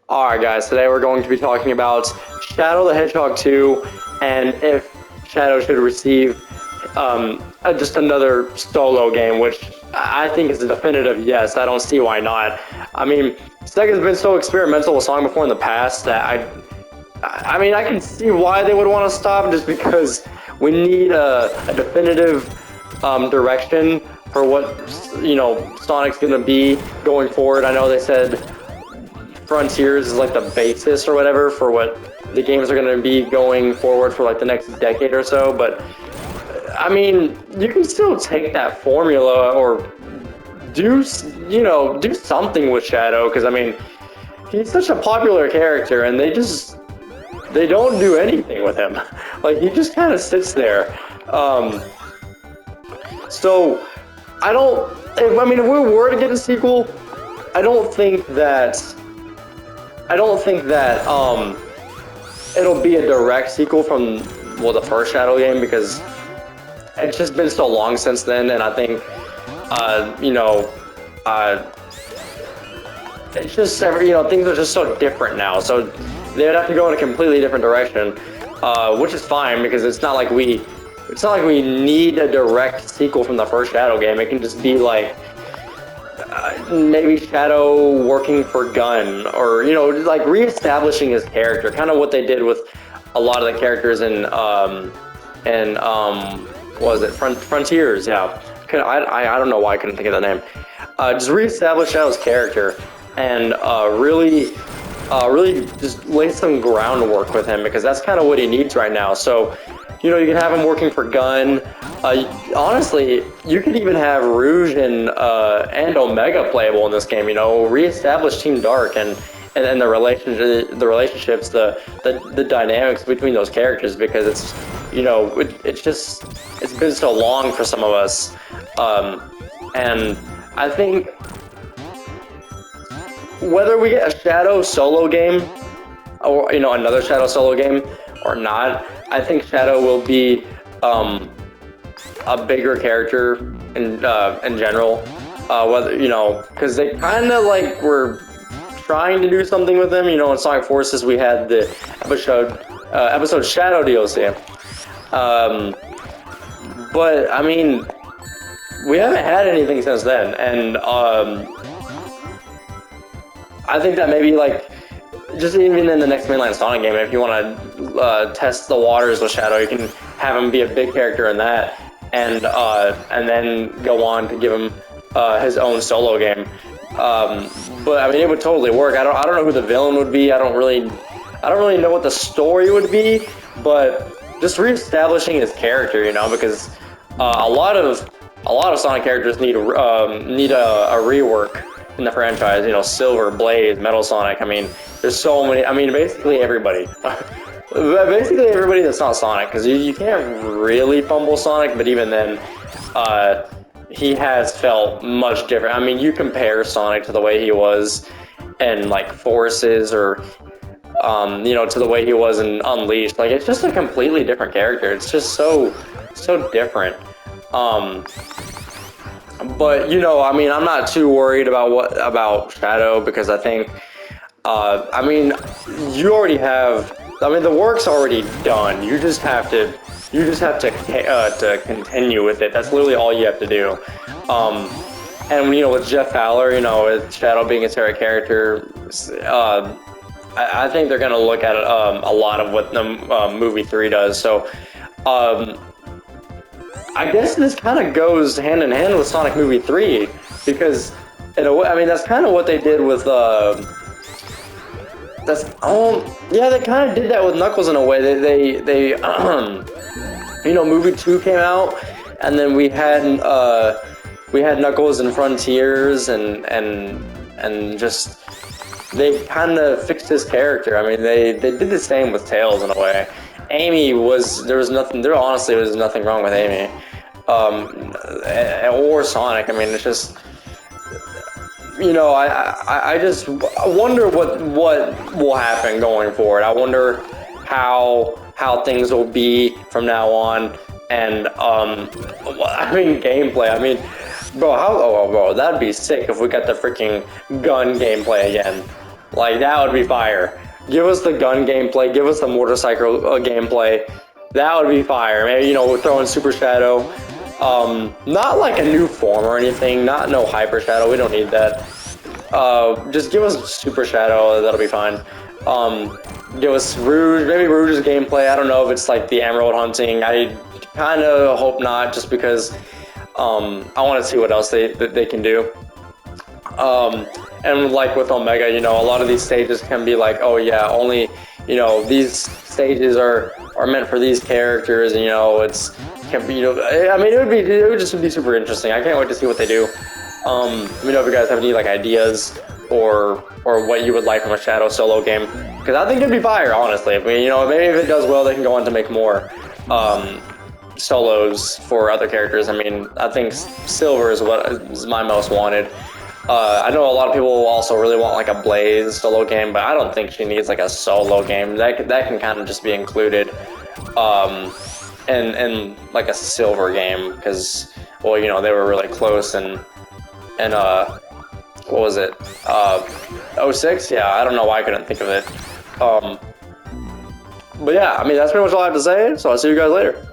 Alright guys, today we're going to be talking about Shadow the Hedgehog 2 and if Shadow should receive just another solo game, which I think is a definitive yes. I don't see why not. I mean, Sega's been so experimental with Sonic before in the past that I can see why they would want to stop, just because we need a definitive direction for what, Sonic's going to be going forward. I know they said Frontiers is like the basis or whatever for what the games are going to be going forward for like the next decade or so, but I mean, you can still take that formula or do something with Shadow, because I mean, he's such a popular character and they don't do anything with him. Like, he just kind of sits there. So I don't if we were to get a sequel, I don't think that it'll be a direct sequel from, well, the first Shadow game, because it's just been so long since then, and I think it's just things are just so different now, so they'd have to go in a completely different direction, which is fine, because it's not like we need a direct sequel from the first Shadow game. It can just be like maybe Shadow working for Gun, or like reestablishing his character, kind of what they did with a lot of the characters in what was it, Frontiers? Yeah, I don't know why I couldn't think of the name. Just reestablish Shadow's character and really just lay some groundwork with him, because that's kind of what he needs right now. So you can have him working for Gun. Honestly, you could even have Rouge and Omega playable in this game. Reestablish Team Dark and the relationships, the dynamics between those characters, because it's been so long for some of us, and I think whether we get a Shadow solo game or another Shadow solo game or not, I think Shadow will be a bigger character in general. Whether because they kind of like were trying to do something with him. In Sonic Forces we had the episode Shadow DLC, but I mean, we haven't had anything since then, and I think that maybe, like, just even in the next mainline Sonic game, if you want to test the waters with Shadow, you can have him be a big character in that, and then go on to give him his own solo game. But I mean, it would totally work. I don't know who the villain would be. I don't really know what the story would be, but just reestablishing his character, because a lot of Sonic characters need a rework in the franchise. Silver, Blaze, Metal Sonic. I mean, there's so many. I mean, basically everybody. Basically everybody that's not Sonic, because you can't really fumble Sonic, but even then, he has felt much different. I mean, you compare Sonic to the way he was in like Forces, or to the way he was in Unleashed. Like, it's just a completely different character. It's just so different. But I mean, I'm not too worried about Shadow, because I think I mean, you already have. I mean, the work's already done. You just have to continue with it. That's literally all you have to do. And with Jeff Fowler, with Shadow being his favorite character, I think they're gonna look at a lot of what the movie 3 does. So I guess this kind of goes hand in hand with Sonic Movie 3, because in a way, I mean, that's kind of what they did with yeah, they kind of did that with Knuckles in a way. They Movie 2 came out, and then we had Knuckles in Frontiers, and just they kind of fixed his character. I mean, they did the same with Tails in a way. Honestly was nothing wrong with Amy, or Sonic. I mean, it's just, I just wonder what will happen going forward. I wonder how things will be from now on, and I mean, gameplay. I mean, bro, that'd be sick if we got the freaking Gun gameplay again. Like, that would be fire. Give us the gun gameplay. Give us the motorcycle gameplay. That would be fire. Maybe, you know, we're throwing Super Shadow. Not like a new form or anything. Not no Hyper Shadow. We don't need that. Just give us Super Shadow. That'll be fine. Give us Rouge. Maybe Rouge's gameplay. I don't know if it's like the Emerald hunting. I kind of hope not, just because I want to see what else they can do. And like with Omega, you know, a lot of these stages can be like, oh yeah, only, you know, these stages are meant for these characters, and you know, it's can be, you know, I mean, it would just be super interesting. I can't wait to see what they do. Let me know if you guys have any like ideas or what you would like from a Shadow solo game, because I think it'd be fire, honestly. I mean, you know, maybe if it does well, they can go on to make more solos for other characters. I mean, I think Silver is what is my most wanted. I know a lot of people also really want like a Blaze solo game, but I don't think she needs like a solo game. That can kind of just be included in like a Silver game, because, well, you know, they were really close, and what was it? 06? Yeah, I don't know why I couldn't think of it. But yeah, I mean, that's pretty much all I have to say, so I'll see you guys later.